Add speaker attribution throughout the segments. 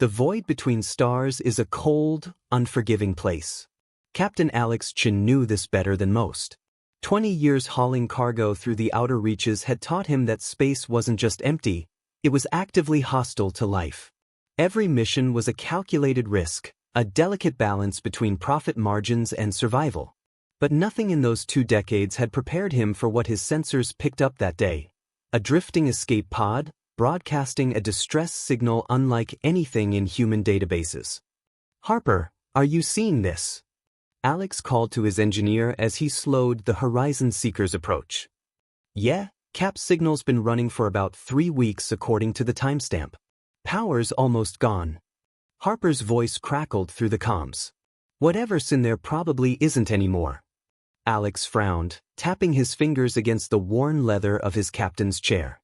Speaker 1: The void between stars is a cold, unforgiving place. Captain Alex Chin knew this better than most. 20 years hauling cargo through the outer reaches had taught him that space wasn't just empty, it was actively hostile to life. Every mission was a calculated risk, a delicate balance between profit margins and survival. But nothing in those 2 decades had prepared him for what his sensors picked up that day. A drifting escape pod, broadcasting a distress signal unlike anything in human databases. "Harper, are you seeing this?" Alex called to his engineer as he slowed the Horizon Seeker's approach. "Yeah, Cap's signal's been running for about 3 weeks according to the timestamp. Power's almost gone." Harper's voice crackled through the comms. "Whatever's in there probably isn't anymore." Alex frowned, tapping his fingers against the worn leather of his captain's chair.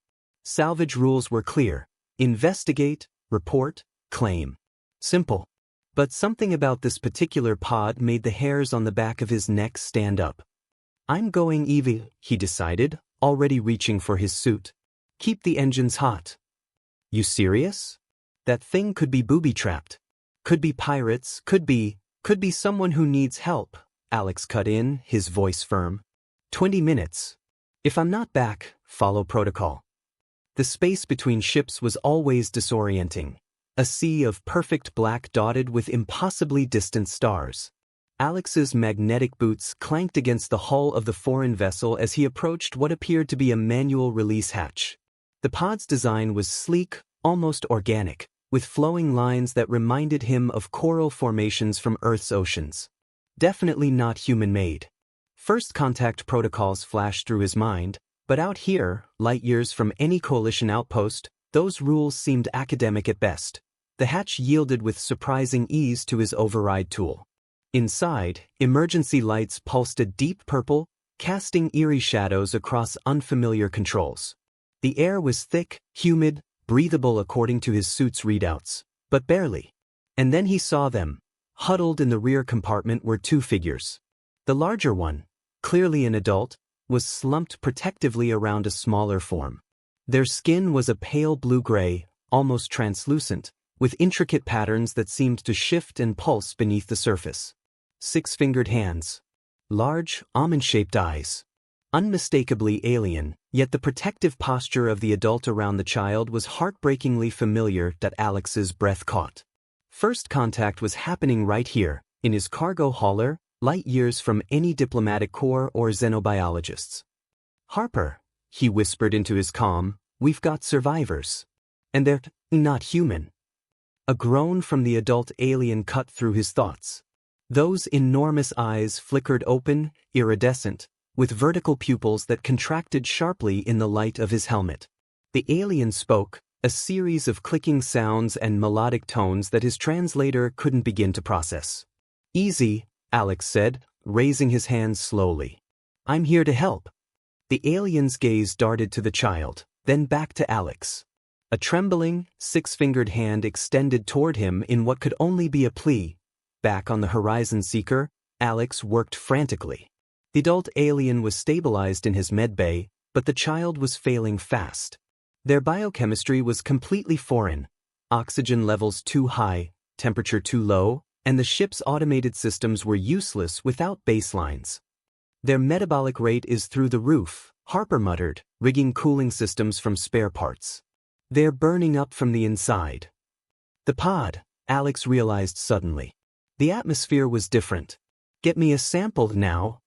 Speaker 1: Salvage rules were clear: investigate, report, claim. Simple. But something about this particular pod made the hairs on the back of his neck stand up. "I'm going EV," he decided, already reaching for his suit. "Keep the engines hot." "You serious? That thing could be booby-trapped. Could be pirates, could be someone who needs help," Alex cut in, his voice firm. 20 minutes. If I'm not back, follow protocol." The space between ships was always disorienting. A sea of perfect black dotted with impossibly distant stars. Alex's magnetic boots clanked against the hull of the foreign vessel as he approached what appeared to be a manual release hatch. The pod's design was sleek, almost organic, with flowing lines that reminded him of coral formations from Earth's oceans. Definitely not human-made. First contact protocols flashed through his mind, but out here, light years from any coalition outpost, those rules seemed academic at best. The hatch yielded with surprising ease to his override tool. Inside, emergency lights pulsed a deep purple, casting eerie shadows across unfamiliar controls. The air was thick, humid, breathable according to his suit's readouts, but barely. And then he saw them. Huddled in the rear compartment were 2 figures. The larger one, clearly an adult, was slumped protectively around a smaller form. Their skin was a pale blue-gray, almost translucent, with intricate patterns that seemed to shift and pulse beneath the surface. 6-fingered hands. Large, almond-shaped eyes. Unmistakably alien, yet the protective posture of the adult around the child was heartbreakingly familiar that Alex's breath caught. First contact was happening right here, in his cargo hauler, light years from any diplomatic corps or xenobiologists. "Harper," he whispered into his comm, "we've got survivors. And they're not human." A groan from the adult alien cut through his thoughts. Those enormous eyes flickered open, iridescent, with vertical pupils that contracted sharply in the light of his helmet. The alien spoke, a series of clicking sounds and melodic tones that his translator couldn't begin to process. "Easy," Alex said, raising his hands slowly. "I'm here to help." The alien's gaze darted to the child, then back to Alex. A trembling, 6-fingered hand extended toward him in what could only be a plea. Back on the Horizon Seeker, Alex worked frantically. The adult alien was stabilized in his medbay, but the child was failing fast. Their biochemistry was completely foreign. Oxygen levels too high, temperature too low, and the ship's automated systems were useless without baselines. "Their metabolic rate is through the roof," Harper muttered, rigging cooling systems from spare parts. "They're burning up from the inside." The pod, Alex realized suddenly. The atmosphere was different. "Get me a sample now."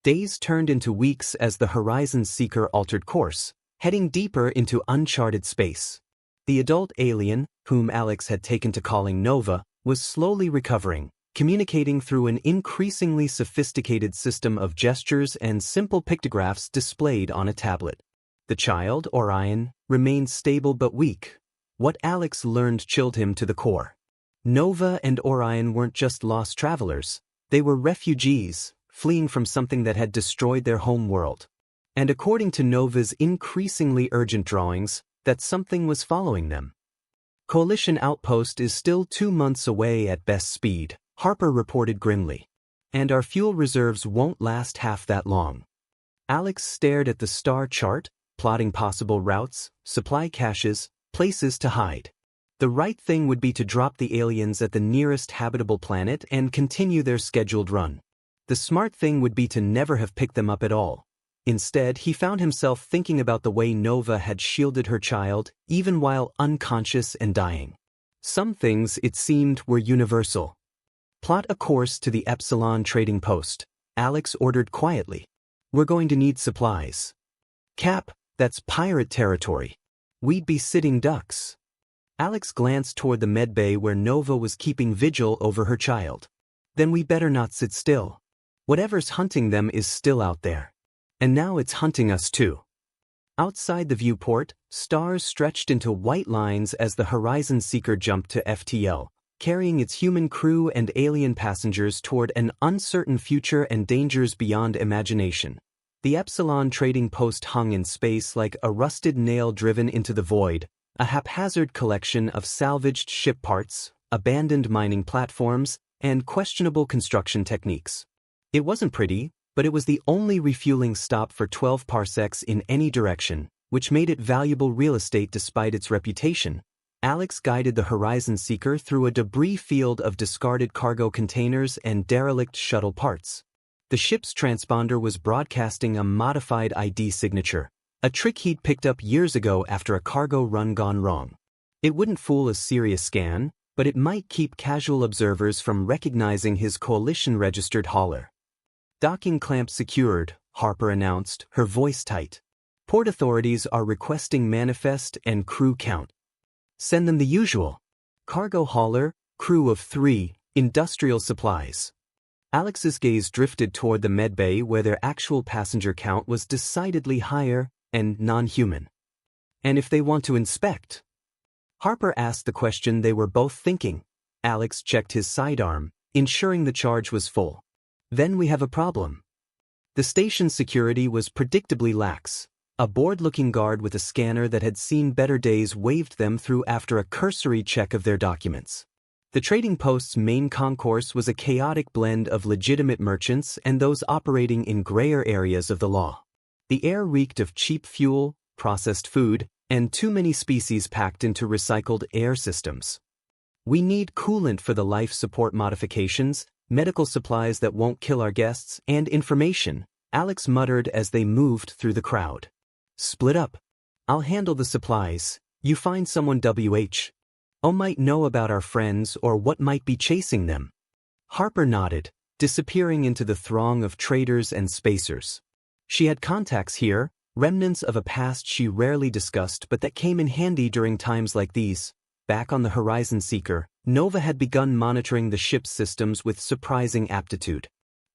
Speaker 1: Days turned into weeks as the Horizon Seeker altered course, heading deeper into uncharted space. The adult alien, whom Alex had taken to calling Nova, was slowly recovering, communicating through an increasingly sophisticated system of gestures and simple pictographs displayed on a tablet. The child, Orion, remained stable but weak. What Alex learned chilled him to the core. Nova and Orion weren't just lost travelers, they were refugees, fleeing from something that had destroyed their home world. And according to Nova's increasingly urgent drawings, that something was following them. "Coalition outpost is still 2 months away at best speed," Harper reported grimly. "And our fuel reserves won't last half that long." Alex stared at the star chart, plotting possible routes, supply caches, places to hide. The right thing would be to drop the aliens at the nearest habitable planet and continue their scheduled run. The smart thing would be to never have picked them up at all. Instead, he found himself thinking about the way Nova had shielded her child, even while unconscious and dying. Some things, it seemed, were universal. Plot a course to the Epsilon trading post, Alex ordered quietly. We're going to need supplies. Cap, that's pirate territory. We'd be sitting ducks. Alex glanced toward the medbay where Nova was keeping vigil over her child. Then we better not sit still. Whatever's hunting them is still out there. And now it's hunting us too. Outside the viewport, stars stretched into white lines as the Horizon Seeker jumped to FTL, carrying its human crew and alien passengers toward an uncertain future and dangers beyond imagination. The Epsilon trading post hung in space like a rusted nail driven into the void, a haphazard collection of salvaged ship parts, abandoned mining platforms, and questionable construction techniques. It wasn't pretty, but it was the only refueling stop for 12 parsecs in any direction, which made it valuable real estate despite its reputation. Alex guided the Horizon Seeker through a debris field of discarded cargo containers and derelict shuttle parts. The ship's transponder was broadcasting a modified ID signature, a trick he'd picked up years ago after a cargo run gone wrong. It wouldn't fool a serious scan, but it might keep casual observers from recognizing his coalition-registered hauler. Docking clamp secured, Harper announced, her voice tight. Port authorities are requesting manifest and crew count. Send them the usual. Cargo hauler, crew of 3, industrial supplies. Alex's gaze drifted toward the medbay where their actual passenger count was decidedly higher and non-human. And if they want to inspect? Harper asked the question they were both thinking. Alex checked his sidearm, ensuring the charge was full. Then we have a problem. The station's security was predictably lax. A bored-looking guard with a scanner that had seen better days waved them through after a cursory check of their documents. The trading post's main concourse was a chaotic blend of legitimate merchants and those operating in grayer areas of the law. The air reeked of cheap fuel, processed food, and too many species packed into recycled air systems. We need coolant for the life support modifications, medical supplies that won't kill our guests, and information, Alex muttered as they moved through the crowd. Split up. I'll handle the supplies. You find someone O might know about our friends or what might be chasing them. Harper nodded, disappearing into the throng of traders and spacers. She had contacts here, remnants of a past she rarely discussed but that came in handy during times like these. Back on the Horizon Seeker, Nova had begun monitoring the ship's systems with surprising aptitude.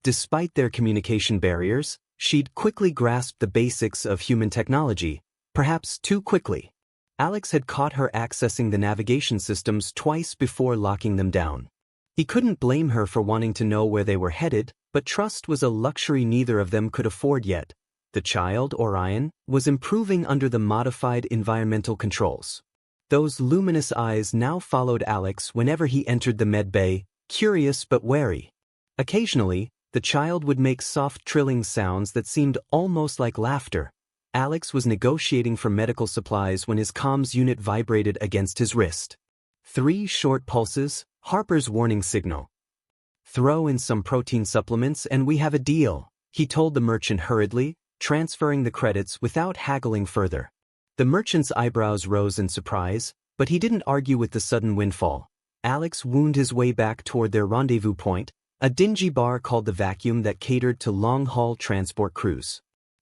Speaker 1: Despite their communication barriers, she'd quickly grasped the basics of human technology, perhaps too quickly. Alex had caught her accessing the navigation systems twice before locking them down. He couldn't blame her for wanting to know where they were headed, but trust was a luxury neither of them could afford yet. The child, Orion, was improving under the modified environmental controls. Those luminous eyes now followed Alex whenever he entered the medbay, curious but wary. Occasionally, the child would make soft trilling sounds that seemed almost like laughter. Alex was negotiating for medical supplies when his comms unit vibrated against his wrist. 3 short pulses, Harper's warning signal. Throw in some protein supplements and we have a deal, he told the merchant hurriedly, transferring the credits without haggling further. The merchant's eyebrows rose in surprise, but he didn't argue with the sudden windfall. Alex wound his way back toward their rendezvous point, a dingy bar called the Vacuum that catered to long-haul transport crews.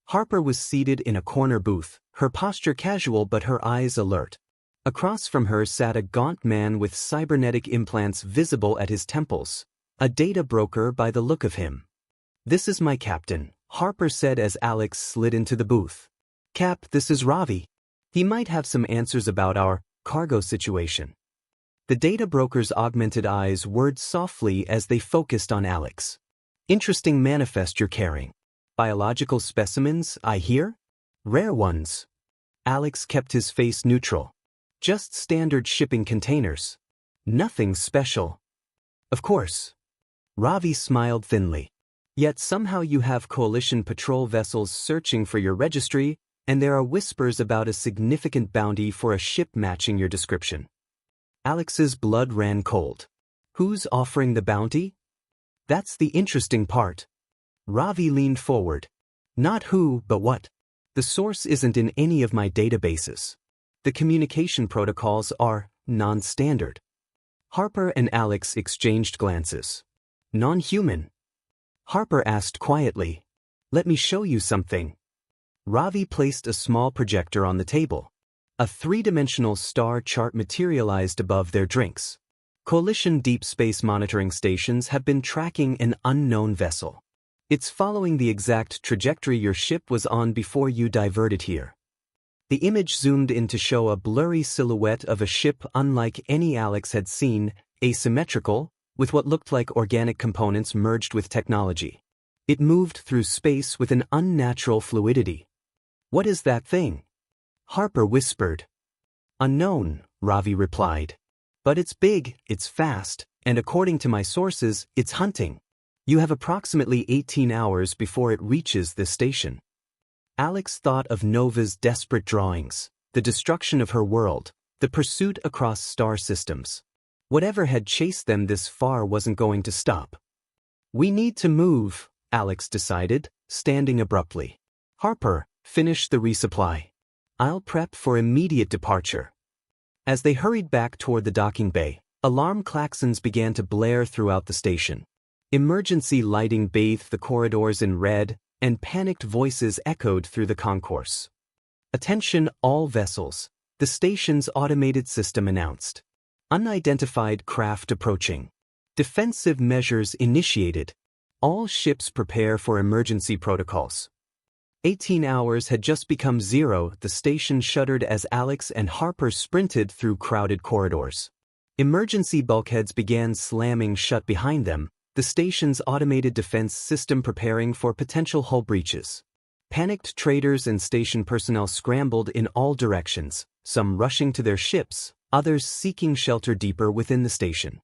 Speaker 1: Harper was seated in a corner booth, her posture casual but her eyes alert. Across from her sat a gaunt man with cybernetic implants visible at his temples, a data broker by the look of him. This is my captain, Harper said as Alex slid into the booth. Cap, this is Ravi. He might have some answers about our cargo situation. The data broker's augmented eyes whirred softly as they focused on Alex. Interesting manifest you're carrying. Biological specimens, I hear? Rare ones. Alex kept his face neutral. Just standard shipping containers. Nothing special. Of course. Ravi smiled thinly. Yet somehow you have coalition patrol vessels searching for your registry, and there are whispers about a significant bounty for a ship matching your description. Alex's blood ran cold. Who's offering the bounty? That's the interesting part. Ravi leaned forward. Not who, but what. The source isn't in any of my databases. The communication protocols are non-standard. Harper and Alex exchanged glances. Non-human. Harper asked quietly, "Let me show you something." Ravi placed a small projector on the table. A three-dimensional star chart materialized above their drinks. Coalition deep space monitoring stations have been tracking an unknown vessel. It's following the exact trajectory your ship was on before you diverted here. The image zoomed in to show a blurry silhouette of a ship unlike any Alex had seen, asymmetrical, with what looked like organic components merged with technology. It moved through space with an unnatural fluidity. "What is that thing?" Harper whispered. "Unknown," Ravi replied. "But it's big, it's fast, and according to my sources, it's hunting. You have approximately 18 hours before it reaches this station." Alex thought of Nova's desperate drawings, the destruction of her world, the pursuit across star systems. Whatever had chased them this far wasn't going to stop. "We need to move," Alex decided, standing abruptly. "Harper, finish the resupply. I'll prep for immediate departure." As they hurried back toward the docking bay, alarm klaxons began to blare throughout the station. Emergency lighting bathed the corridors in red, and panicked voices echoed through the concourse. "Attention all vessels," the station's automated system announced. "Unidentified craft approaching. Defensive measures initiated. All ships prepare for emergency protocols." 18 hours had just become 0, the station shuddered as Alex and Harper sprinted through crowded corridors. Emergency bulkheads began slamming shut behind them, the station's automated defense system preparing for potential hull breaches. Panicked traders and station personnel scrambled in all directions, some rushing to their ships, others seeking shelter deeper within the station.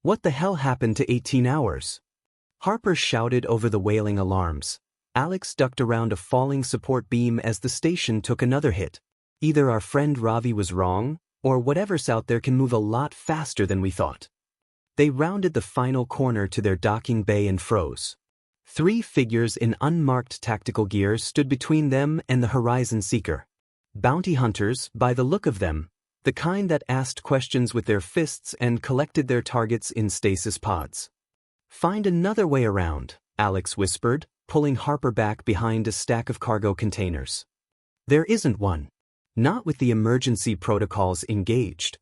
Speaker 1: What the hell happened to 18 hours? Harper shouted over the wailing alarms. Alex ducked around a falling support beam as the station took another hit. Either our friend Ravi was wrong, or whatever's out there can move a lot faster than we thought. They rounded the final corner to their docking bay and froze. 3 figures in unmarked tactical gear stood between them and the Horizon Seeker. Bounty hunters, by the look of them, the kind that asked questions with their fists and collected their targets in stasis pods. "Find another way around," Alex whispered, pulling Harper back behind a stack of cargo containers. "There isn't one. Not with the emergency protocols engaged."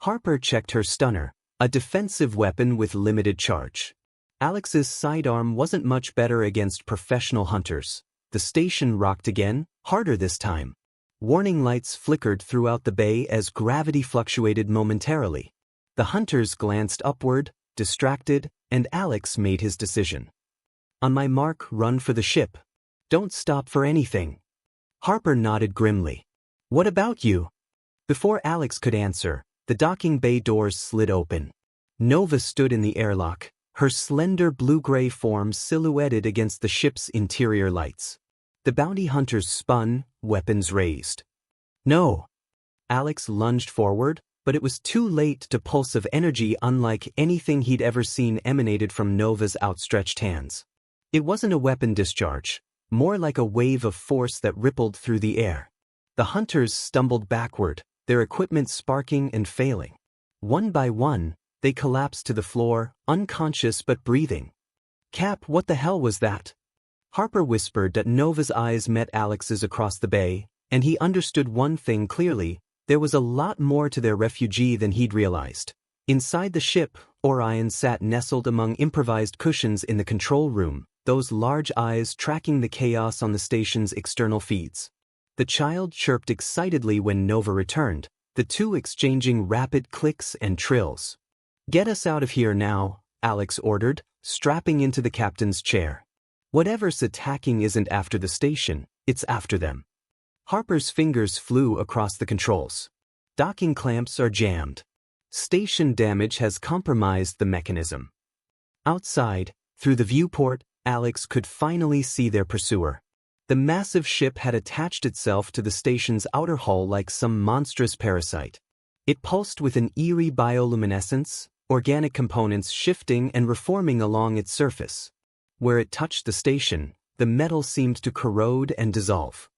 Speaker 1: Harper checked her stunner, a defensive weapon with limited charge. Alex's sidearm wasn't much better against professional hunters. The station rocked again, harder this time. Warning lights flickered throughout the bay as gravity fluctuated momentarily. The hunters glanced upward, distracted, and Alex made his decision. "On my mark, run for the ship. Don't stop for anything." Harper nodded grimly. "What about you?" Before Alex could answer, the docking bay doors slid open. Nova stood in the airlock, her slender blue-gray form silhouetted against the ship's interior lights. The bounty hunters spun, weapons raised. "No!" Alex lunged forward, but it was too late to pulse of energy unlike anything he'd ever seen emanated from Nova's outstretched hands. It wasn't a weapon discharge, more like a wave of force that rippled through the air. The hunters stumbled backward, their equipment sparking and failing. One by one, they collapsed to the floor, unconscious but breathing. "Cap, what the hell was that?" Harper whispered that Nova's eyes met Alex's across the bay, and he understood one thing clearly: there was a lot more to their refugee than he'd realized. Inside the ship, Orion sat nestled among improvised cushions in the control room, those large eyes tracking the chaos on the station's external feeds. The child chirped excitedly when Nova returned, the two exchanging rapid clicks and trills. "Get us out of here now," Alex ordered, strapping into the captain's chair. "Whatever's attacking isn't after the station, it's after them." Harper's fingers flew across the controls. Docking clamps are jammed. Station damage has compromised the mechanism. Outside, through the viewport, Alex could finally see their pursuer. The massive ship had attached itself to the station's outer hull like some monstrous parasite. It pulsed with an eerie bioluminescence, organic components shifting and reforming along its surface. Where it touched the station, the metal seemed to corrode and dissolve.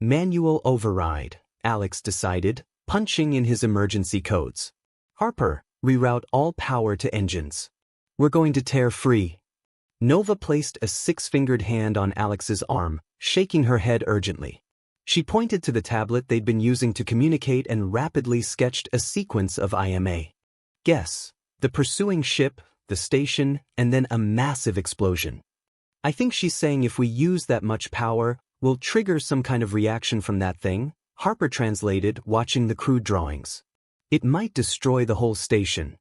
Speaker 1: Manual override, Alex decided, punching in his emergency codes. Harper, reroute all power to engines. We're going to tear free. Nova placed a six-fingered hand on Alex's arm, shaking her head urgently. She pointed to the tablet they'd been using to communicate and rapidly sketched a sequence of IMA. Guess, the pursuing ship, the station, and then a massive explosion. I think she's saying if we use that much power, we'll trigger some kind of reaction from that thing, Harper translated, watching the crude drawings. It might destroy the whole station.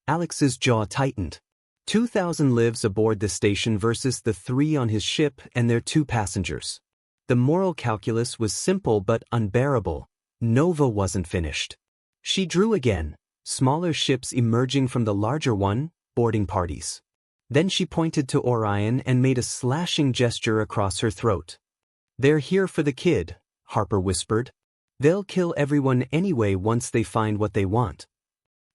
Speaker 1: Alex's jaw tightened. 2,000 lives aboard the station versus the 3 on his ship and their 2 passengers. The moral calculus was simple but unbearable. Nova wasn't finished. She drew again, smaller ships emerging from the larger one, boarding parties. Then she pointed to Orion and made a slashing gesture across her throat. They're here for the kid, Harper whispered. They'll kill everyone anyway once they find what they want.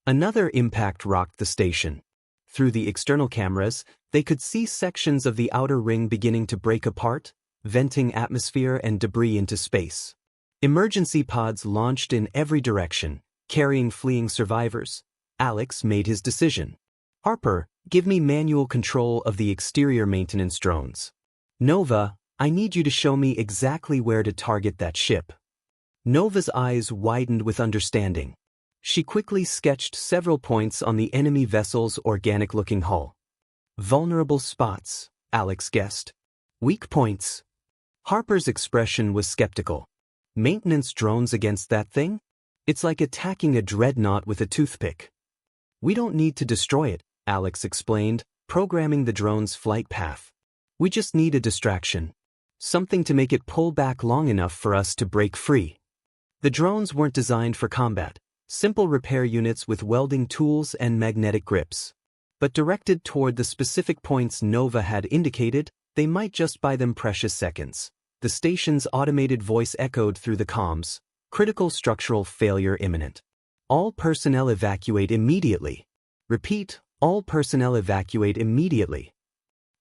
Speaker 1: Another impact rocked the station. Through the external cameras, they could see sections of the outer ring beginning to break apart, venting atmosphere and debris into space. Emergency pods launched in every direction, carrying fleeing survivors. Alex made his decision. Harper, give me manual control of the exterior maintenance drones. Nova, I need you to show me exactly where to target that ship. Nova's eyes widened with understanding. She quickly sketched several points on the enemy vessel's organic-looking hull. Vulnerable spots, Alex guessed. Weak points. Harper's expression was skeptical. Maintenance drones against that thing? It's like attacking a dreadnought with a toothpick. We don't need to destroy it, Alex explained, programming the drone's flight path. We just need a distraction. Something to make it pull back long enough for us to break free. The drones weren't designed for combat. Simple repair units with welding tools and magnetic grips. But directed toward the specific points Nova had indicated, they might just buy them precious seconds. The station's automated voice echoed through the comms. Critical structural failure imminent. All personnel evacuate immediately. Repeat, all personnel evacuate immediately.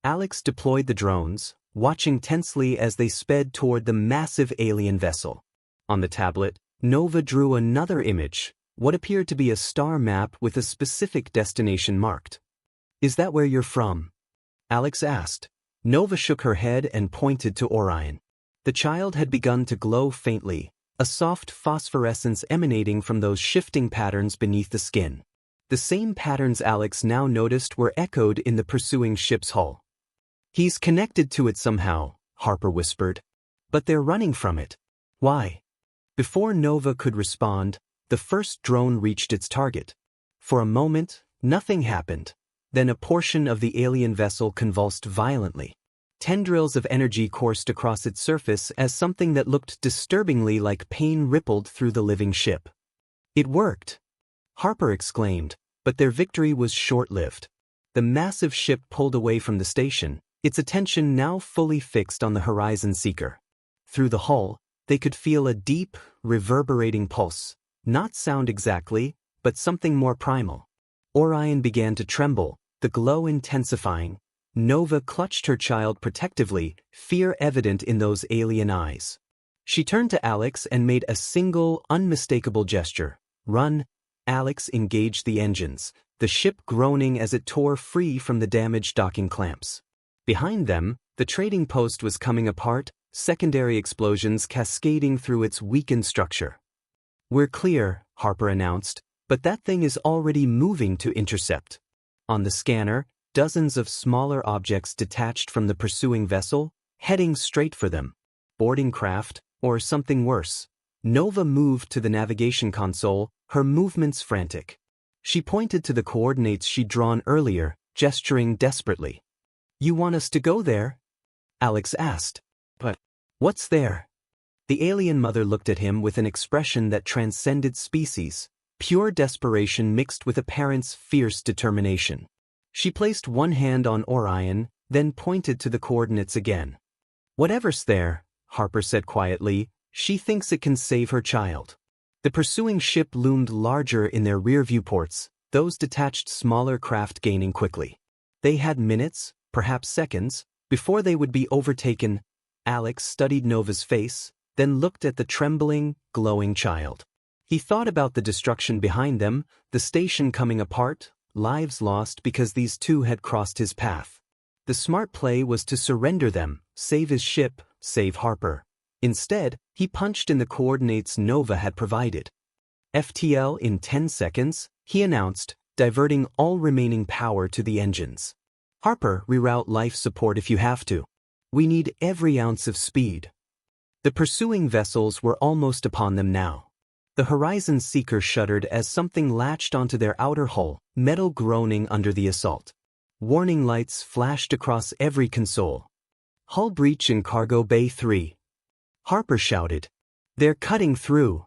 Speaker 1: Alex deployed the drones, watching tensely as they sped toward the massive alien vessel. On the tablet, Nova drew another image, what appeared to be a star map with a specific destination marked. Is that where you're from? Alex asked. Nova shook her head and pointed to Orion. The child had begun to glow faintly, a soft phosphorescence emanating from those shifting patterns beneath the skin. The same patterns Alex now noticed were echoed in the pursuing ship's hull. He's connected to it somehow, Harper whispered. But they're running from it. Why? Before Nova could respond, the first drone reached its target. For a moment, nothing happened. Then a portion of the alien vessel convulsed violently. Tendrils of energy coursed across its surface as something that looked disturbingly like pain rippled through the living ship. It worked! Harper exclaimed, but their victory was short-lived. The massive ship pulled away from the station, its attention now fully fixed on the Horizon Seeker. Through the hull, they could feel a deep, reverberating pulse, not sound exactly, but something more primal. Orion began to tremble, the glow intensifying. Nova clutched her child protectively, fear evident in those alien eyes. She turned to Alex and made a single, unmistakable gesture. Run! Alex engaged the engines, the ship groaning as it tore free from the damaged docking clamps. Behind them, the trading post was coming apart, secondary explosions cascading through its weakened structure. We're clear, Harper announced, but that thing is already moving to intercept. On the scanner, dozens of smaller objects detached from the pursuing vessel, heading straight for them. Boarding craft, or something worse. Nova moved to the navigation console, her movements frantic. She pointed to the coordinates she'd drawn earlier, gesturing desperately. You want us to go there? Alex asked. But what's there? The alien mother looked at him with an expression that transcended species, pure desperation mixed with a parent's fierce determination. She placed one hand on Orion, then pointed to the coordinates again. Whatever's there, Harper said quietly, she thinks it can save her child. The pursuing ship loomed larger in their rear viewports, those detached smaller craft gaining quickly. They had minutes, perhaps seconds, before they would be overtaken. Alex studied Nova's face, then looked at the trembling, glowing child. He thought about the destruction behind them, the station coming apart, lives lost because these two had crossed his path. The smart play was to surrender them, save his ship, save Harper. Instead, he punched in the coordinates Nova had provided. FTL in 10 seconds, he announced, diverting all remaining power to the engines. Harper, reroute life support if you have to. We need every ounce of speed. The pursuing vessels were almost upon them now. The Horizon Seeker shuddered as something latched onto their outer hull, metal groaning under the assault. Warning lights flashed across every console. Hull breach in Cargo Bay 3. Harper shouted. They're cutting through.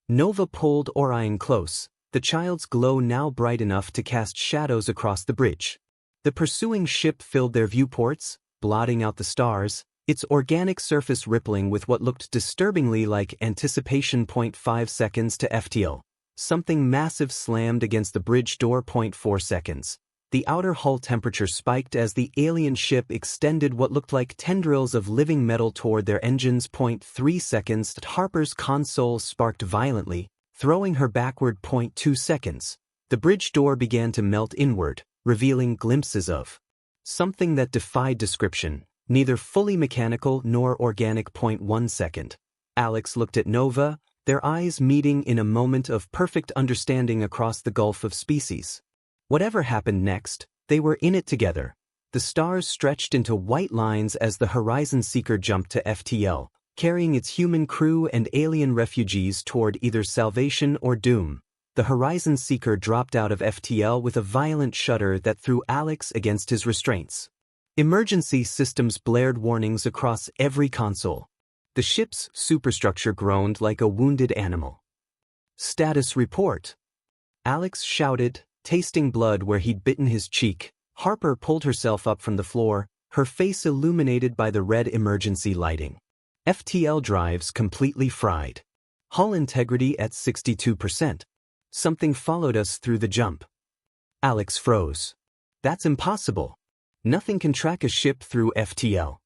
Speaker 1: Nova pulled Orion close, the child's glow now bright enough to cast shadows across the bridge. The pursuing ship filled their viewports, blotting out the stars, its organic surface rippling with what looked disturbingly like anticipation. 0.5 seconds to FTL. Something massive slammed against the bridge door. 0.4 seconds. The outer hull temperature spiked as the alien ship extended what looked like tendrils of living metal toward their engines. 0.3 seconds. Harper's console sparked violently, throwing her backward. 0.2 seconds. The bridge door began to melt inward, revealing glimpses of something that defied description, neither fully mechanical nor organic. 0.1 second. Alex looked at Nova, their eyes meeting in a moment of perfect understanding across the gulf of species. Whatever happened next, they were in it together. The stars stretched into white lines as the Horizon Seeker jumped to FTL, carrying its human crew and alien refugees toward either salvation or doom. The Horizon Seeker dropped out of FTL with a violent shudder that threw Alex against his restraints. Emergency systems blared warnings across every console. The ship's superstructure groaned like a wounded animal. Status report. Alex shouted, tasting blood where he'd bitten his cheek. Harper pulled herself up from the floor, her face illuminated by the red emergency lighting. FTL drives completely fried. Hull integrity at 62%. Something followed us through the jump. Alex froze. That's impossible. Nothing can track a ship through FTL.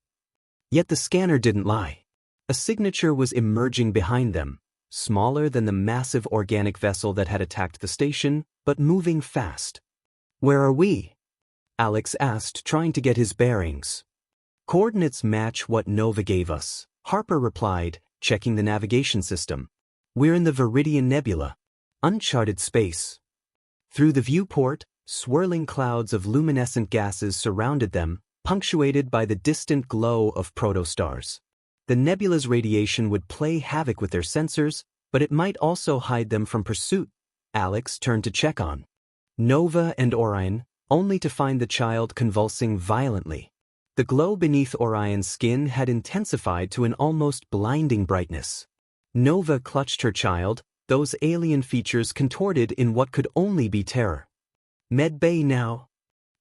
Speaker 1: Yet the scanner didn't lie. A signature was emerging behind them, smaller than the massive organic vessel that had attacked the station, but moving fast. Where are we? Alex asked, trying to get his bearings. Coordinates match what Nova gave us, Harper replied, checking the navigation system. We're in the Viridian Nebula. Uncharted space. Through the viewport, swirling clouds of luminescent gases surrounded them, punctuated by the distant glow of protostars. The nebula's radiation would play havoc with their sensors, but it might also hide them from pursuit. Alex turned to check on Nova and Orion, only to find the child convulsing violently. The glow beneath Orion's skin had intensified to an almost blinding brightness. Nova clutched her child, those alien features contorted in what could only be terror. Med bay now,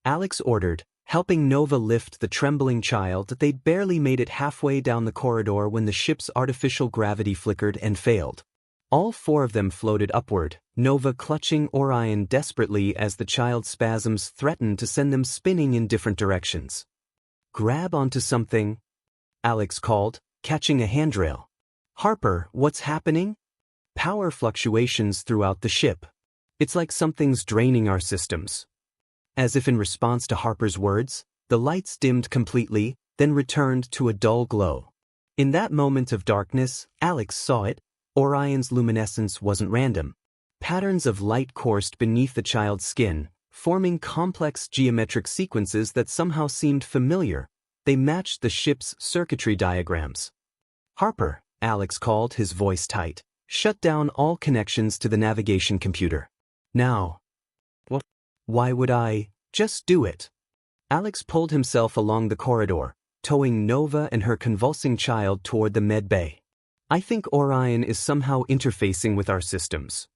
Speaker 1: Alex ordered, helping Nova lift the trembling child. They'd barely made it halfway down the corridor when the ship's artificial gravity flickered and failed. All four of them floated upward, Nova clutching Orion desperately as the child's spasms threatened to send them spinning in different directions. Grab onto something, Alex called, catching a handrail. Harper, what's happening? Power fluctuations throughout the ship. It's like something's draining our systems. As if in response to Harper's words, the lights dimmed completely, then returned to a dull glow. In that moment of darkness, Alex saw it. Orion's luminescence wasn't random. Patterns of light coursed beneath the child's skin, forming complex geometric sequences that somehow seemed familiar. They matched the ship's circuitry diagrams. Harper, Alex called, his voice tight. Shut down all connections to the navigation computer. Now. What? Why would I? Just do it. Alex pulled himself along the corridor, towing Nova and her convulsing child toward the med bay. I think Orion is somehow interfacing with our systems.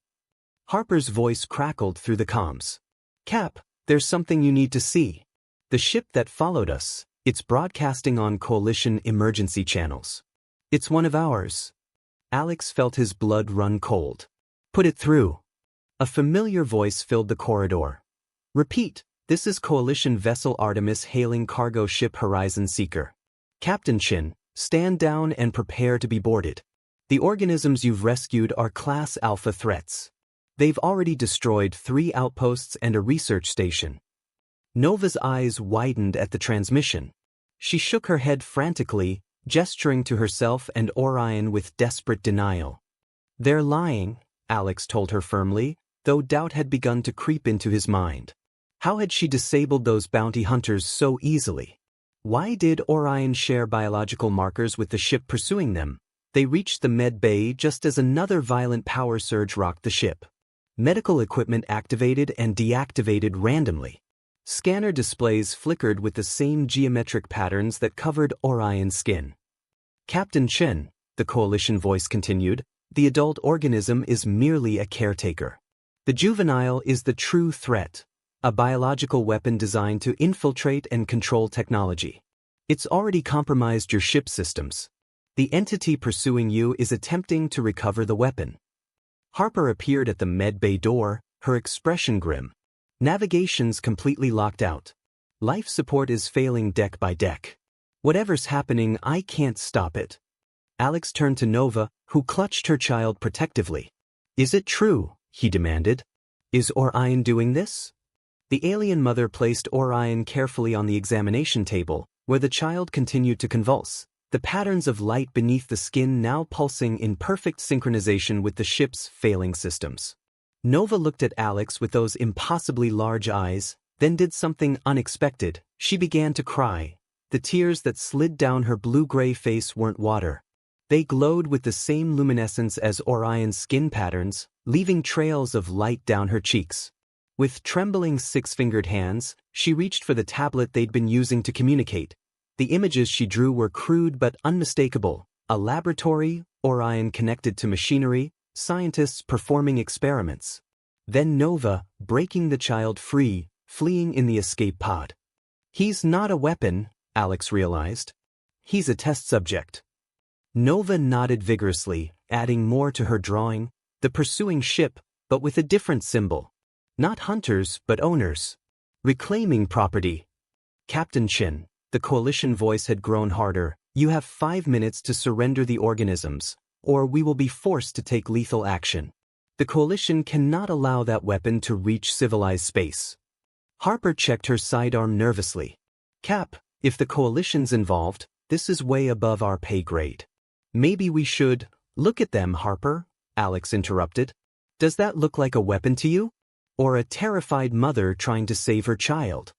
Speaker 1: Harper's voice crackled through the comms. Cap, there's something you need to see. The ship that followed us, it's broadcasting on Coalition emergency channels. It's one of ours. Alex felt his blood run cold. Put it through. A familiar voice filled the corridor. Repeat, this is Coalition Vessel Artemis hailing cargo ship Horizon Seeker. Captain Chin, stand down and prepare to be boarded. The organisms you've rescued are Class Alpha threats. They've already destroyed 3 outposts and a research station. Nova's eyes widened at the transmission. She shook her head frantically, gesturing to herself and Orion with desperate denial. They're lying, Alex told her firmly, though doubt had begun to creep into his mind. How had she disabled those bounty hunters so easily? Why did Orion share biological markers with the ship pursuing them? They reached the med bay just as another violent power surge rocked the ship. Medical equipment activated and deactivated randomly. Scanner displays flickered with the same geometric patterns that covered Orion's skin. Captain Chen, the Coalition voice continued, the adult organism is merely a caretaker. The juvenile is the true threat, a biological weapon designed to infiltrate and control technology. It's already compromised your ship systems. The entity pursuing you is attempting to recover the weapon. Harper appeared at the med bay door, her expression grim. Navigation's completely locked out. Life support is failing deck by deck. Whatever's happening, I can't stop it. Alex turned to Nova, who clutched her child protectively. Is it true? He demanded. Is Orion doing this? The alien mother placed Orion carefully on the examination table, where the child continued to convulse, the patterns of light beneath the skin now pulsing in perfect synchronization with the ship's failing systems. Nova looked at Alex with those impossibly large eyes, then did something unexpected. She began to cry. The tears that slid down her blue-gray face weren't water. They glowed with the same luminescence as Orion's skin patterns, leaving trails of light down her cheeks. With trembling 6-fingered hands, she reached for the tablet they'd been using to communicate. The images she drew were crude but unmistakable. A laboratory, Orion connected to machinery, scientists performing experiments. Then Nova, breaking the child free, fleeing in the escape pod. He's not a weapon, Alex realized. He's a test subject. Nova nodded vigorously, adding more to her drawing, the pursuing ship, but with a different symbol. Not hunters, but owners. Reclaiming property. Captain Chin, the Coalition voice had grown harder. You have 5 minutes to surrender the organisms, or we will be forced to take lethal action. The Coalition cannot allow that weapon to reach civilized space. Harper checked her sidearm nervously. Cap, if the Coalition's involved, this is way above our pay grade. Maybe we should... Look at them, Harper, Alex interrupted. Does that look like a weapon to you? Or a terrified mother trying to save her child?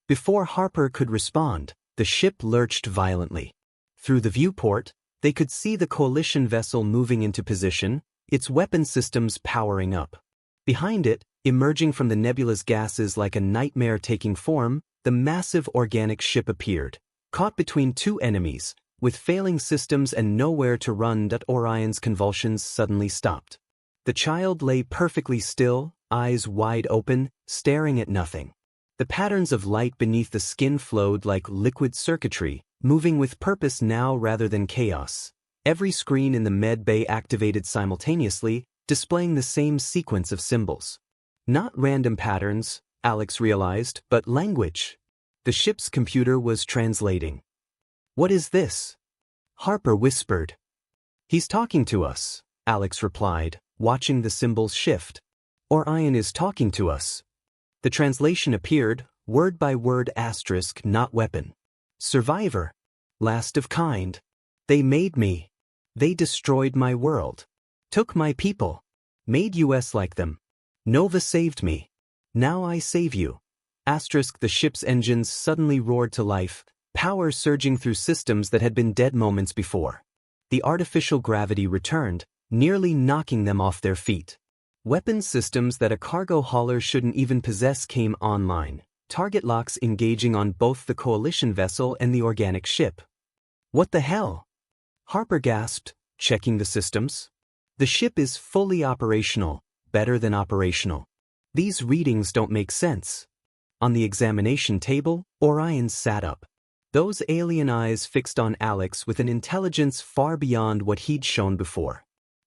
Speaker 1: Before Harper could respond, the ship lurched violently. Through the viewport, they could see the Coalition vessel moving into position, its weapon systems powering up. Behind it, emerging from the nebulous gases like a nightmare taking form, the massive organic ship appeared, caught between 2 enemies, with failing systems and nowhere to run. Orion's convulsions suddenly stopped. The child lay perfectly still, eyes wide open, staring at nothing. The patterns of light beneath the skin flowed like liquid circuitry, moving with purpose now rather than chaos. Every screen in the med bay activated simultaneously, displaying the same sequence of symbols. Not random patterns, Alex realized, but language. The ship's computer was translating. What is this? Harper whispered. He's talking to us, Alex replied, watching the symbols shift. Orion is talking to us. The translation appeared, word by word asterisk not weapon. Survivor. Last of kind. They made me. They destroyed my world. Took my people. Made us like them. Nova saved me. Now I save you. Asterisk the ship's engines suddenly roared to life, power surging through systems that had been dead moments before. The artificial gravity returned, nearly knocking them off their feet. Weapon systems that a cargo hauler shouldn't even possess came online, target locks engaging on both the Coalition vessel and the organic ship. What the hell? Harper gasped, checking the systems. The ship is fully operational, better than operational. These readings don't make sense. On the examination table, Orion sat up. Those alien eyes fixed on Alex with an intelligence far beyond what he'd shown before.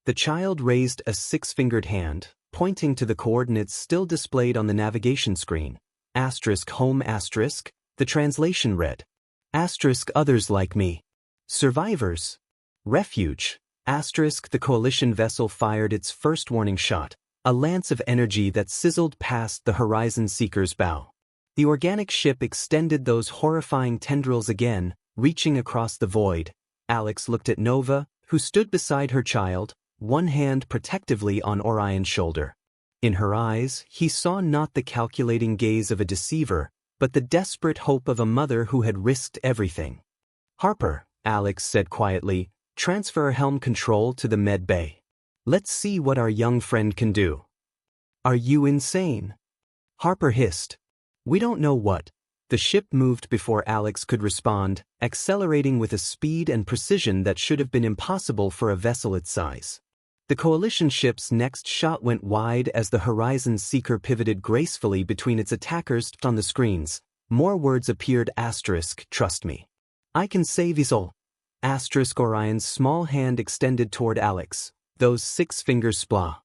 Speaker 1: The child raised a six-fingered hand, pointing to the coordinates still displayed on the navigation screen. Asterisk home asterisk, the translation read. Asterisk others like me. Survivors. Refuge. Asterisk the coalition vessel fired its first warning shot, a lance of energy that sizzled past the Horizon Seeker's bow. The organic ship extended those horrifying tendrils again, reaching across the void. Alex looked at Nova, who stood beside her child, one hand protectively on Orion's shoulder. In her eyes, he saw not the calculating gaze of a deceiver, but the desperate hope of a mother who had risked everything. Harper, Alex said quietly, transfer helm control to the med bay. Let's see what our young friend can do. Are you insane? Harper hissed. We don't know what. The ship moved before Alex could respond, accelerating with a speed and precision that should have been impossible for a vessel its size. The coalition ship's next shot went wide as the Horizon Seeker pivoted gracefully between its attackers. On the screens, more words appeared. Asterisk, trust me. I can save us all. Asterisk Orion's small hand extended toward Alex, those 6 fingers splah.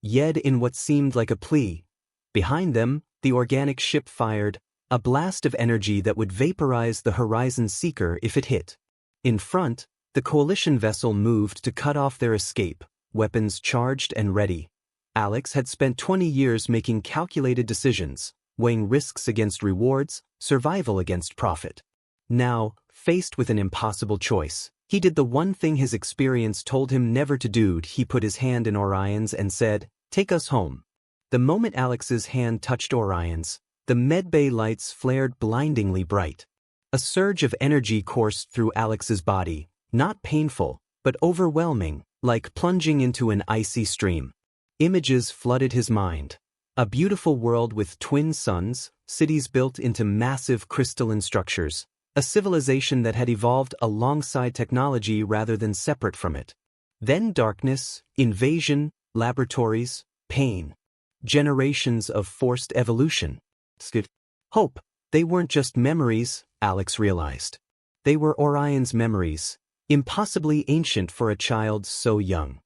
Speaker 1: Yet in what seemed like a plea. Behind them, the organic ship fired, a blast of energy that would vaporize the Horizon Seeker if it hit. In front, the coalition vessel moved to cut off their escape, weapons charged and ready. Alex had spent 20 years making calculated decisions, weighing risks against rewards, survival against profit. Now, faced with an impossible choice, he did the one thing his experience told him never to do. He put his hand in Orion's and said, "Take us home." The moment Alex's hand touched Orion's, the medbay lights flared blindingly bright. A surge of energy coursed through Alex's body, not painful, but overwhelming, like plunging into an icy stream. Images flooded his mind. A beautiful world with twin suns, cities built into massive crystalline structures, a civilization that had evolved alongside technology rather than separate from it. Then darkness, invasion, laboratories, pain. Generations of forced evolution. Hope. They weren't just memories, Alex realized. They were Orion's memories, impossibly ancient for a child so young.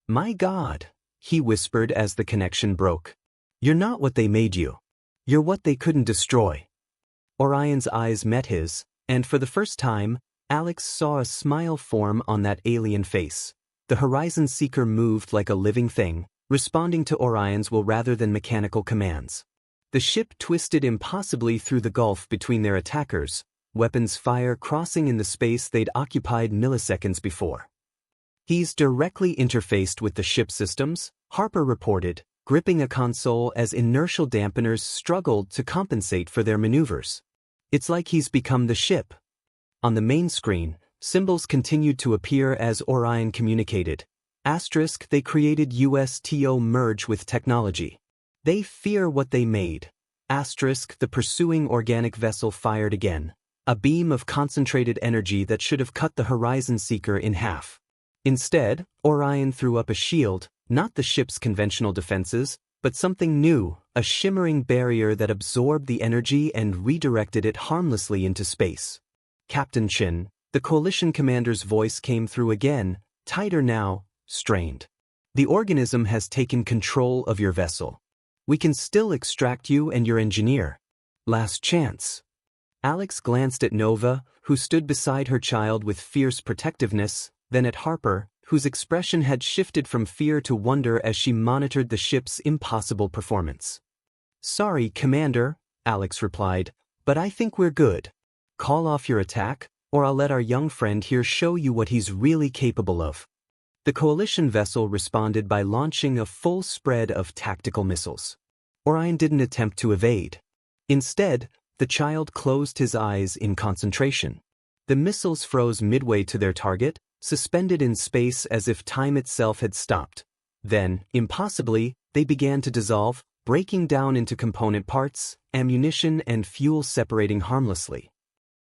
Speaker 1: My God, he whispered as the connection broke. You're not what they made you. You're what they couldn't destroy. Orion's eyes met his, and for the first time, Alex saw a smile form on that alien face. The Horizon Seeker moved like a living thing, responding to Orion's will rather than mechanical commands. The ship twisted impossibly through the gulf between their attackers, weapons fire crossing in the space they'd occupied milliseconds before. He's directly interfaced with the ship systems, Harper reported, gripping a console as inertial dampeners struggled to compensate for their maneuvers. It's like he's become the ship. On the main screen, symbols continued to appear as Orion communicated. Asterisk they created USTO merge with technology. They fear what they made. Asterisk the pursuing organic vessel fired again, a beam of concentrated energy that should have cut the Horizon Seeker in half. Instead, Orion threw up a shield, not the ship's conventional defenses, but something new, a shimmering barrier that absorbed the energy and redirected it harmlessly into space. Captain Chin, the coalition commander's voice came through again, tighter now, strained. The organism has taken control of your vessel. We can still extract you and your engineer. Last chance. Alex glanced at Nova, who stood beside her child with fierce protectiveness, then at Harper, whose expression had shifted from fear to wonder as she monitored the ship's impossible performance. Sorry, Commander, Alex replied, but I think we're good. Call off your attack, or I'll let our young friend here show you what he's really capable of. The coalition vessel responded by launching a full spread of tactical missiles. Orion didn't attempt to evade. Instead, the child closed his eyes in concentration. The missiles froze midway to their target, suspended in space as if time itself had stopped. Then, impossibly, they began to dissolve, breaking down into component parts, ammunition and fuel separating harmlessly.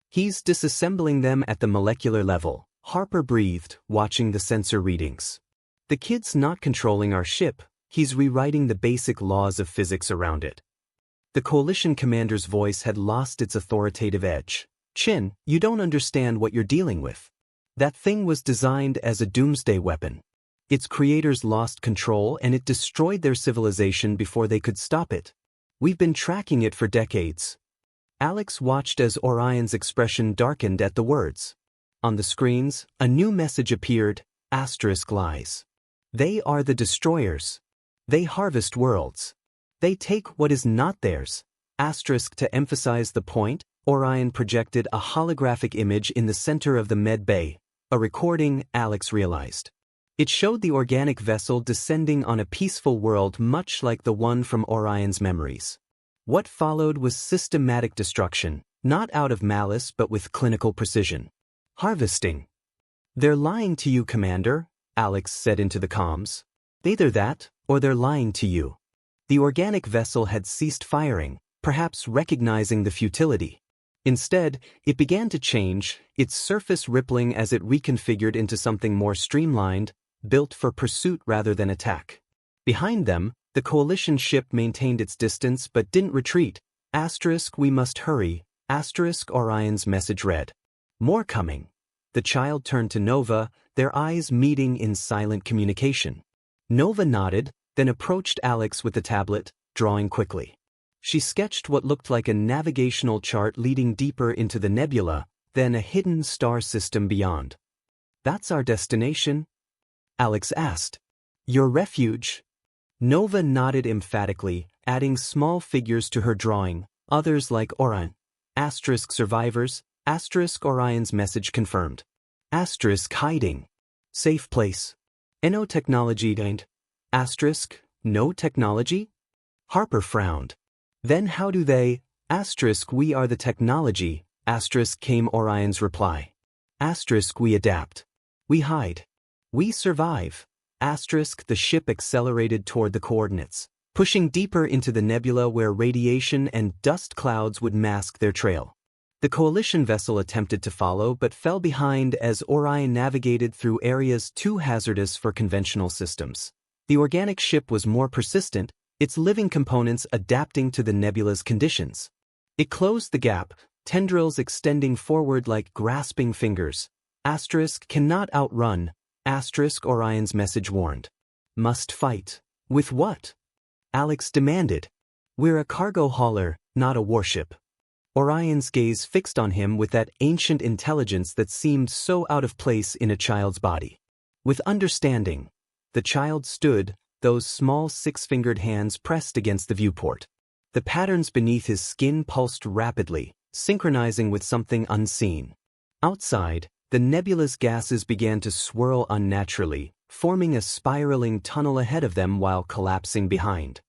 Speaker 1: He's disassembling them at the molecular level, Harper breathed, watching the sensor readings. The kid's not controlling our ship, he's rewriting the basic laws of physics around it. The coalition commander's voice had lost its authoritative edge. Chin, you don't understand what you're dealing with. That thing was designed as a doomsday weapon. Its creators lost control and it destroyed their civilization before they could stop it. We've been tracking it for decades. Alex watched as Orion's expression darkened at the words. On the screens, a new message appeared, *lies. They are the destroyers. They harvest worlds. They take what is not theirs. To emphasize the point, Orion projected a holographic image in the center of the med bay, a recording, Alex realized. It showed the organic vessel descending on a peaceful world much like the one from Orion's memories. What followed was systematic destruction, not out of malice but with clinical precision. Harvesting. They're lying to you, Commander, Alex said into the comms. Either that, or they're lying to you. The organic vessel had ceased firing, perhaps recognizing the futility. Instead, it began to change, its surface rippling as it reconfigured into something more streamlined, built for pursuit rather than attack. Behind them, the coalition ship maintained its distance but didn't retreat. We must hurry. Orion's message read. More coming. The child turned to Nova, their eyes meeting in silent communication. Nova nodded, then approached Alex with the tablet, drawing quickly. She sketched what looked like a navigational chart leading deeper into the nebula, then a hidden star system beyond. That's our destination? Alex asked. Your refuge? Nova nodded emphatically, adding small figures to her drawing, others like Orion. Survivors, Orion's message confirmed. Hiding. Safe place. No technology gained. No technology? Harper frowned. Then how do they, we are the technology, came Orion's reply. We adapt. We hide. We survive. The ship accelerated toward the coordinates, pushing deeper into the nebula where radiation and dust clouds would mask their trail. The coalition vessel attempted to follow but fell behind as Orion navigated through areas too hazardous for conventional systems. The organic ship was more persistent, its living components adapting to the nebula's conditions. It closed the gap, tendrils extending forward like grasping fingers. Cannot outrun. Orion's message warned. Must fight. With what? Alex demanded. We're a cargo hauler, not a warship. Orion's gaze fixed on him with that ancient intelligence that seemed so out of place in a child's body. With understanding, the child stood, those small six-fingered hands pressed against the viewport. The patterns beneath his skin pulsed rapidly, synchronizing with something unseen. Outside, the nebula's gases began to swirl unnaturally, forming a spiraling tunnel ahead of them while collapsing behind.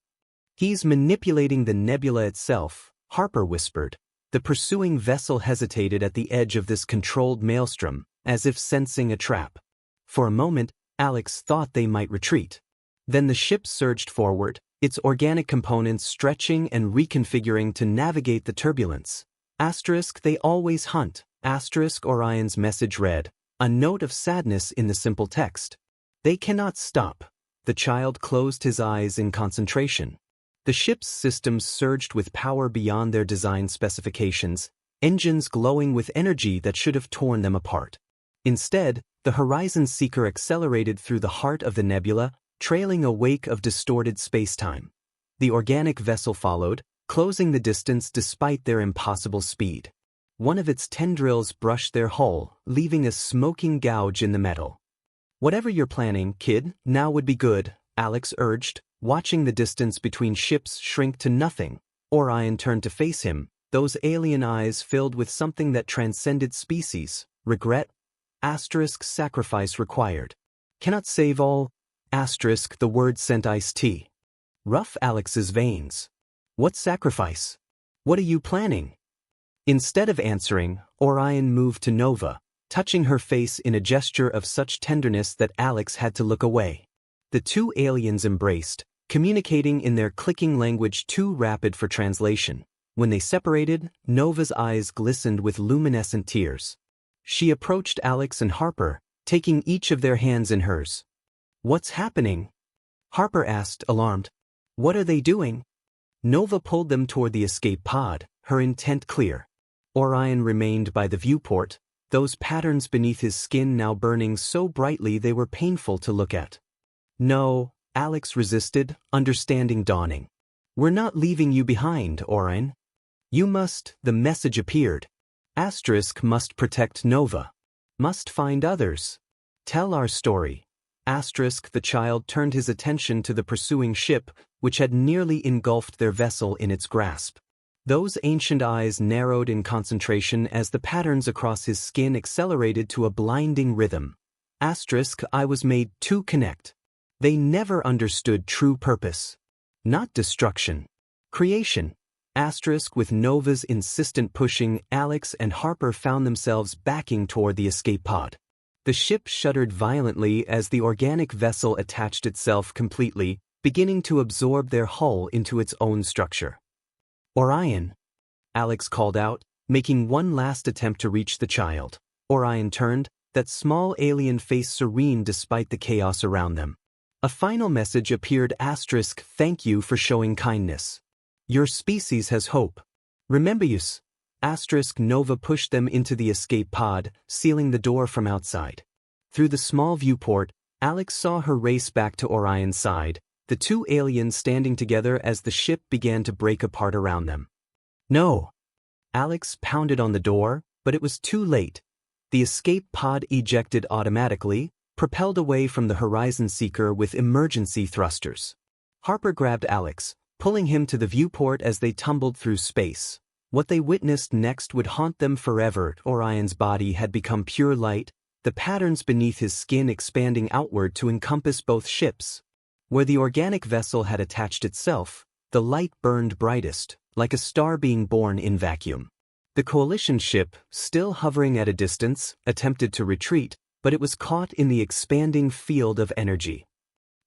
Speaker 1: He's manipulating the nebula itself, Harper whispered. The pursuing vessel hesitated at the edge of this controlled maelstrom, as if sensing a trap. For a moment, Alex thought they might retreat. Then the ship surged forward, its organic components stretching and reconfiguring to navigate the turbulence. They always hunt. Orion's message read, a note of sadness in the simple text. They cannot stop. The child closed his eyes in concentration. The ship's systems surged with power beyond their design specifications, engines glowing with energy that should have torn them apart. Instead, the Horizon Seeker accelerated through the heart of the nebula, trailing a wake of distorted spacetime. The organic vessel followed, closing the distance despite their impossible speed. One of its tendrils brushed their hull, leaving a smoking gouge in the metal. Whatever you're planning, kid, now would be good, Alex urged, watching the distance between ships shrink to nothing. Orion turned to face him, those alien eyes filled with something that transcended species. Regret? Sacrifice required. Cannot save all? The word sent iced tea. Rough Alex's veins. What sacrifice? What are you planning? Instead of answering, Orion moved to Nova, touching her face in a gesture of such tenderness that Alex had to look away. The two aliens embraced, communicating in their clicking language too rapid for translation. When they separated, Nova's eyes glistened with luminescent tears. She approached Alex and Harper, taking each of their hands in hers. What's happening? Harper asked, alarmed. What are they doing? Nova pulled them toward the escape pod, her intent clear. Orion remained by the viewport, those patterns beneath his skin now burning so brightly they were painful to look at. No, Alex resisted, understanding dawning. We're not leaving you behind, Orion. You must, the message appeared. Asterisk must protect Nova. Must find others. Tell our story. Asterisk the child turned his attention to the pursuing ship, which had nearly engulfed their vessel in its grasp. Those ancient eyes narrowed in concentration as the patterns across his skin accelerated to a blinding rhythm. Asterisk I was made to connect. They never understood true purpose. Not destruction. Creation. Asterisk with Nova's insistent pushing, Alex and Harper found themselves backing toward the escape pod. The ship shuddered violently as the organic vessel attached itself completely, beginning to absorb their hull into its own structure. Orion, Alex called out, making one last attempt to reach the child. Orion turned, that small alien face serene despite the chaos around them. A final message appeared asterisk thank you for showing kindness. Your species has hope. Remember yous. Asterisk Nova pushed them into the escape pod, sealing the door from outside. Through the small viewport, Alex saw her race back to Orion's side, the two aliens standing together as the ship began to break apart around them. No. Alex pounded on the door, but it was too late. The escape pod ejected automatically, propelled away from the Horizon Seeker with emergency thrusters. Harper grabbed Alex, pulling him to the viewport as they tumbled through space. What they witnessed next would haunt them forever. Orion's body had become pure light, the patterns beneath his skin expanding outward to encompass both ships. Where the organic vessel had attached itself, the light burned brightest, like a star being born in vacuum. The coalition ship, still hovering at a distance, attempted to retreat, but it was caught in the expanding field of energy.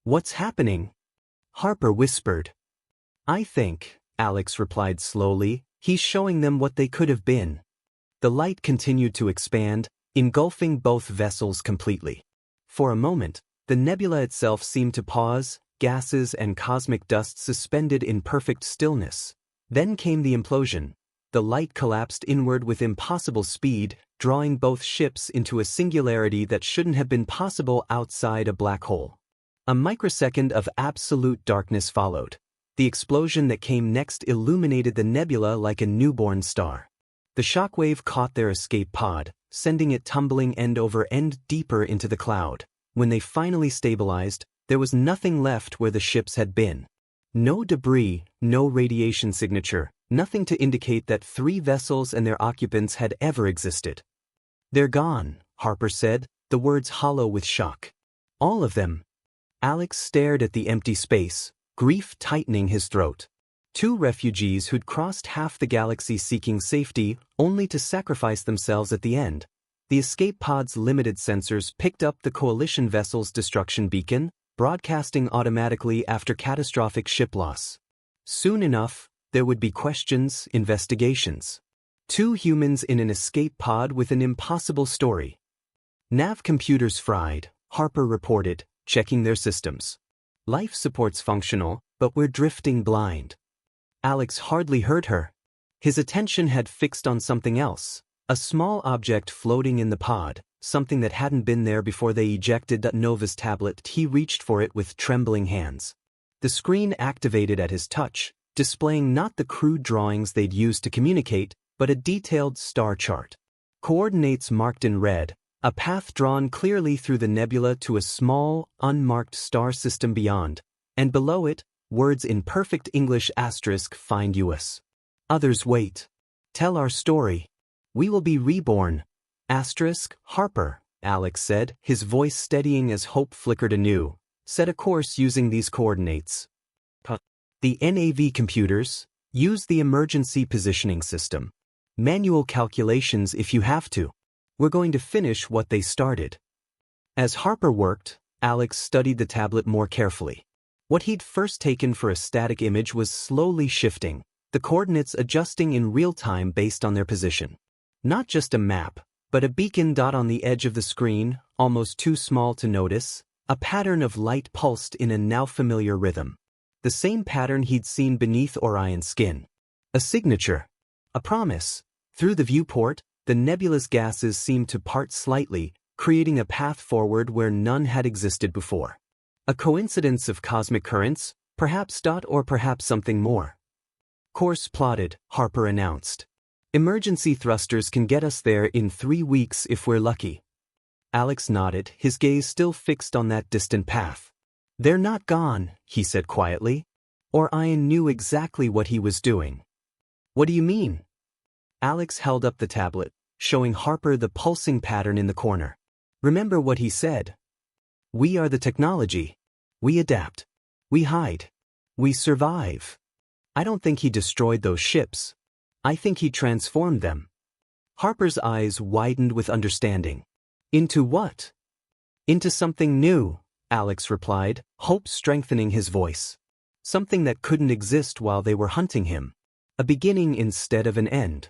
Speaker 1: What's happening? Harper whispered. I think, Alex replied slowly, he's showing them what they could have been. The light continued to expand, engulfing both vessels completely. For a moment, the nebula itself seemed to pause, gases and cosmic dust suspended in perfect stillness. Then came the implosion. The light collapsed inward with impossible speed, drawing both ships into a singularity that shouldn't have been possible outside a black hole. A microsecond of absolute darkness followed. The explosion that came next illuminated the nebula like a newborn star. The shockwave caught their escape pod, sending it tumbling end over end deeper into the cloud. When they finally stabilized, there was nothing left where the ships had been. No debris, no radiation signature, nothing to indicate that three vessels and their occupants had ever existed. They're gone, Harper said, the words hollow with shock. All of them. Alex stared at the empty space, grief tightening his throat. Two refugees who'd crossed half the galaxy seeking safety, only to sacrifice themselves at the end. The escape pod's limited sensors picked up the coalition vessel's destruction beacon, broadcasting automatically after catastrophic ship loss. Soon enough, there would be questions, investigations. Two humans in an escape pod with an impossible story. Nav computers fried, Harper reported, checking their systems. Life support's functional, but we're drifting blind. Alex hardly heard her. His attention had fixed on something else, a small object floating in the pod, something that hadn't been there before they ejected Nova's tablet. He reached for it with trembling hands. The screen activated at his touch, displaying not the crude drawings they'd used to communicate, but a detailed star chart. Coordinates marked in red, a path drawn clearly through the nebula to a small, unmarked star system beyond, and below it, words in perfect English asterisk find us. Others wait. Tell our story. We will be reborn. Asterisk, Harper, Alex said, his voice steadying as hope flickered anew. Set a course using these coordinates. The NAV computers, use the emergency positioning system. Manual calculations if you have to. We're going to finish what they started. As Harper worked, Alex studied the tablet more carefully. What he'd first taken for a static image was slowly shifting, the coordinates adjusting in real time based on their position. Not just a map, but a beacon dot on the edge of the screen, almost too small to notice, a pattern of light pulsed in a now familiar rhythm. The same pattern he'd seen beneath Orion's skin. A signature. A promise. Through the viewport, the nebulous gases seemed to part slightly, creating a path forward where none had existed before. A coincidence of cosmic currents, perhaps. Or perhaps something more. Course plotted, Harper announced. Emergency thrusters can get us there in 3 weeks if we're lucky. Alex nodded, his gaze still fixed on that distant path. They're not gone, he said quietly. Orion knew exactly what he was doing. What do you mean? Alex held up the tablet, showing Harper the pulsing pattern in the corner. Remember what he said. We are the technology. We adapt. We hide. We survive. I don't think he destroyed those ships. I think he transformed them. Harper's eyes widened with understanding. Into what? Into something new, Alex replied, hope strengthening his voice. Something that couldn't exist while they were hunting him. A beginning instead of an end.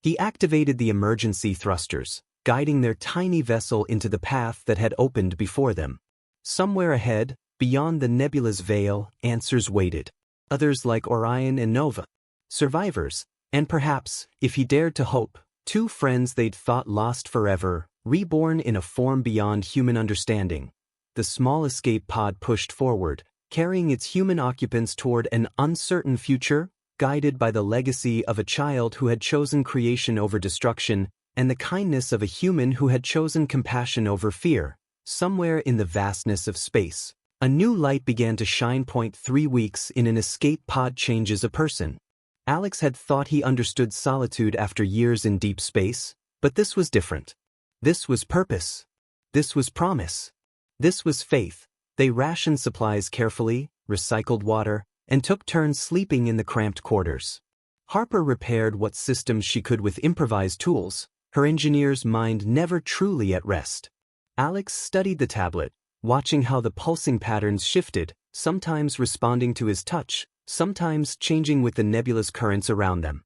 Speaker 1: He activated the emergency thrusters, guiding their tiny vessel into the path that had opened before them. Somewhere ahead, beyond the nebula's veil, answers waited. Others like Orion and Nova. Survivors, and perhaps, if he dared to hope, 2 friends they'd thought lost forever, reborn in a form beyond human understanding. The small escape pod pushed forward, carrying its human occupants toward an uncertain future, guided by the legacy of a child who had chosen creation over destruction, and the kindness of a human who had chosen compassion over fear. Somewhere in the vastness of space, a new light began to shine. 3 weeks in an escape pod changes a person. Alex had thought he understood solitude after years in deep space, but this was different. This was purpose. This was promise. This was faith. They rationed supplies carefully, recycled water, and took turns sleeping in the cramped quarters. Harper repaired what systems she could with improvised tools, her engineer's mind never truly at rest. Alex studied the tablet, watching how the pulsing patterns shifted, sometimes responding to his touch, sometimes changing with the nebulous currents around them.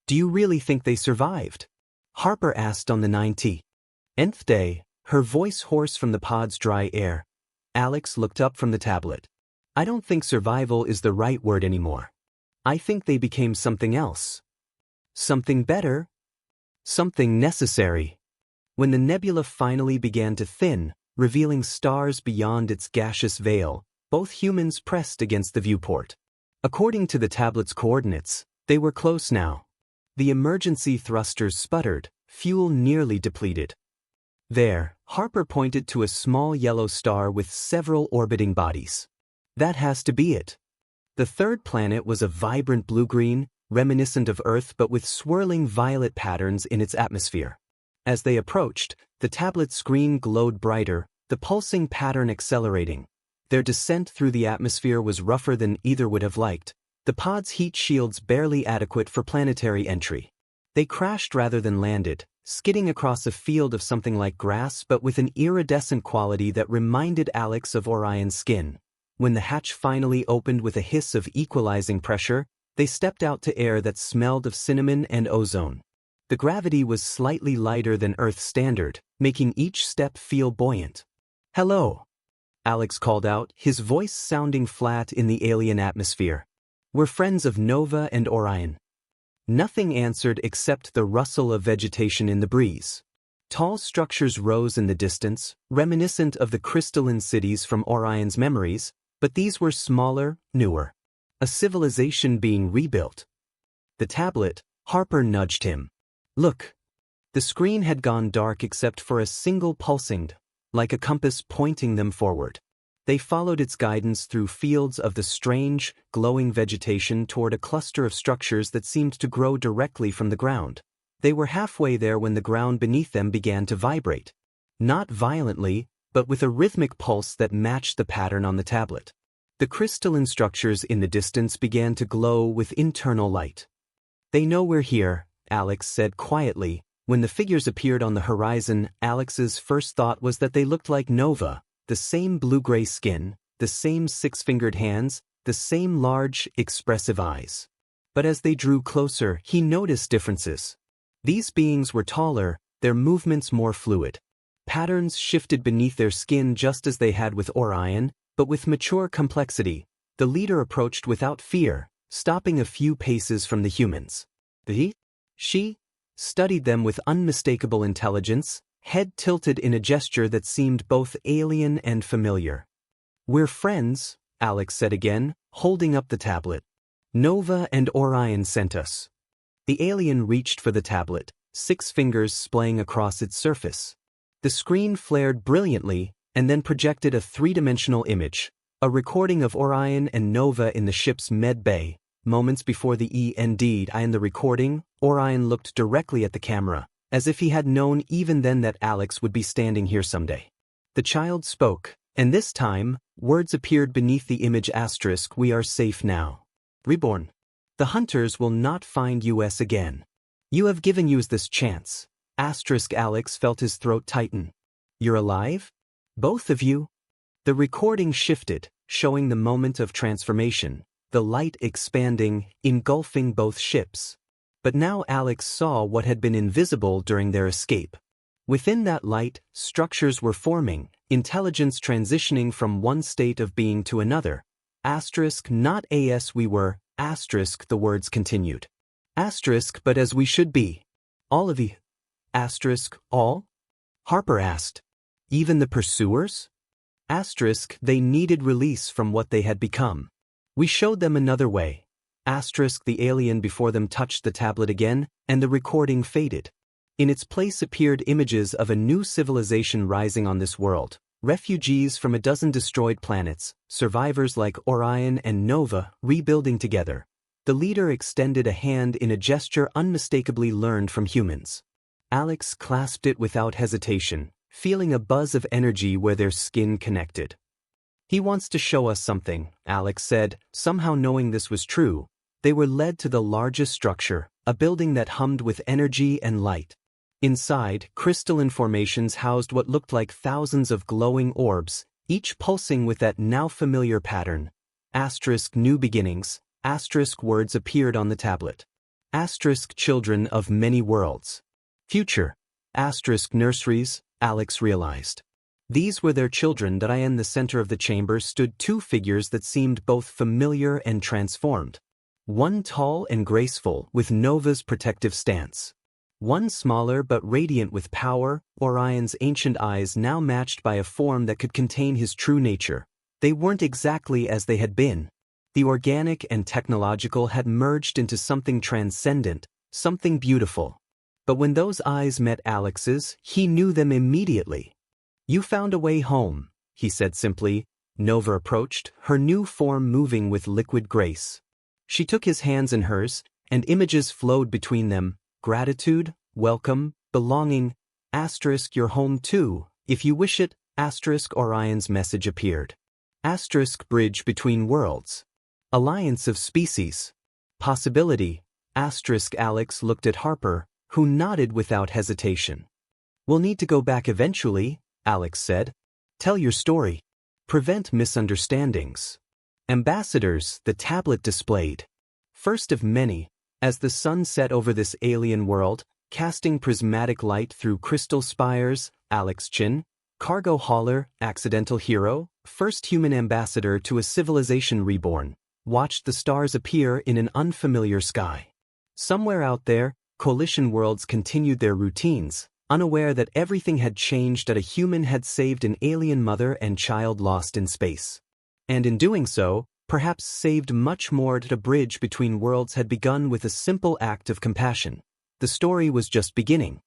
Speaker 1: Do you really think they survived? Harper asked on the 90th day, her voice hoarse from the pod's dry air. Alex looked up from the tablet. I don't think survival is the right word anymore. I think they became something else. Something better. Something necessary. When the nebula finally began to thin, revealing stars beyond its gaseous veil, both humans pressed against the viewport. According to the tablet's coordinates, they were close now. The emergency thrusters sputtered, fuel nearly depleted. There, Harper pointed to a small yellow star with several orbiting bodies. That has to be it. The third planet was a vibrant blue-green, reminiscent of Earth but with swirling violet patterns in its atmosphere. As they approached, the tablet's screen glowed brighter, the pulsing pattern accelerating. Their descent through the atmosphere was rougher than either would have liked, the pod's heat shields barely adequate for planetary entry. They crashed rather than landed, skidding across a field of something like grass but with an iridescent quality that reminded Alex of Orion's skin. When the hatch finally opened with a hiss of equalizing pressure, they stepped out to air that smelled of cinnamon and ozone. The gravity was slightly lighter than Earth's standard, making each step feel buoyant. Hello, Alex called out, his voice sounding flat in the alien atmosphere. We're friends of Nova and Orion. Nothing answered except the rustle of vegetation in the breeze. Tall structures rose in the distance, reminiscent of the crystalline cities from Orion's memories, but these were smaller, newer. A civilization being rebuilt. The tablet, Harper nudged him. Look. The screen had gone dark except for a single pulsing, like a compass pointing them forward. They followed its guidance through fields of the strange, glowing vegetation toward a cluster of structures that seemed to grow directly from the ground. They were halfway there when the ground beneath them began to vibrate. Not violently, but with a rhythmic pulse that matched the pattern on the tablet. The crystalline structures in the distance began to glow with internal light. They know we're here, Alex said quietly. When the figures appeared on the horizon, Alex's first thought was that they looked like Nova, the same blue-gray skin, the same six-fingered hands, the same large, expressive eyes. But as they drew closer, he noticed differences. These beings were taller, their movements more fluid. Patterns shifted beneath their skin just as they had with Orion, but with mature complexity. The leader approached without fear, stopping a few paces from the humans. She studied them with unmistakable intelligence, head tilted in a gesture that seemed both alien and familiar. We're friends, Alex said again, holding up the tablet. Nova and Orion sent us. The alien reached for the tablet, 6 fingers splaying across its surface. The screen flared brilliantly and then projected a 3-dimensional image, a recording of Orion and Nova in the ship's med bay. Moments before the end in the recording, Orion looked directly at the camera, as if he had known even then that Alex would be standing here someday. The child spoke, and this time, words appeared beneath the image *, "We are safe now. Reborn. The hunters will not find us again. You have given us this chance." Alex felt his throat tighten. "You're alive? Both of you?" The recording shifted, showing the moment of transformation, the light expanding, engulfing both ships. But now Alex saw what had been invisible during their escape. Within that light, structures were forming, intelligence transitioning from one state of being to another. Not as we were, the words continued. But as we should be. All of you. All? Harper asked. Even the pursuers? They needed release from what they had become. We showed them another way. The alien before them touched the tablet again, and the recording faded. In its place appeared images of a new civilization rising on this world, refugees from a dozen destroyed planets, survivors like Orion and Nova rebuilding together. The leader extended a hand in a gesture unmistakably learned from humans. Alex clasped it without hesitation, feeling a buzz of energy where their skin connected. "He wants to show us something," Alex said, somehow knowing this was true. They were led to the largest structure, a building that hummed with energy and light. Inside, crystalline formations housed what looked like thousands of glowing orbs, each pulsing with that now familiar pattern. New beginnings. Words appeared on the tablet. Children of many worlds. Future. Nurseries, Alex realized. These were their children. In the center of the chamber stood 2 figures that seemed both familiar and transformed. One tall and graceful, with Nova's protective stance. One smaller but radiant with power, Orion's ancient eyes now matched by a form that could contain his true nature. They weren't exactly as they had been. The organic and technological had merged into something transcendent, something beautiful. But when those eyes met Alex's, he knew them immediately. "You found a way home," he said simply. Nova approached, her new form moving with liquid grace. She took his hands in hers, and images flowed between them. Gratitude, welcome, belonging, "You're home too, if you wish it," Orion's message appeared. Bridge between worlds. Alliance of species. Possibility, Alex looked at Harper, who nodded without hesitation. "We'll need to go back eventually," Alex said. "Tell your story. Prevent misunderstandings." Ambassadors, the tablet displayed. First of many, as the sun set over this alien world, casting prismatic light through crystal spires, Alex Chin, cargo hauler, accidental hero, first human ambassador to a civilization reborn, watched the stars appear in an unfamiliar sky. Somewhere out there, coalition worlds continued their routines, unaware that everything had changed, that a human had saved an alien mother and child lost in space. And in doing so, perhaps saved much more. That a bridge between worlds had begun with a simple act of compassion. The story was just beginning.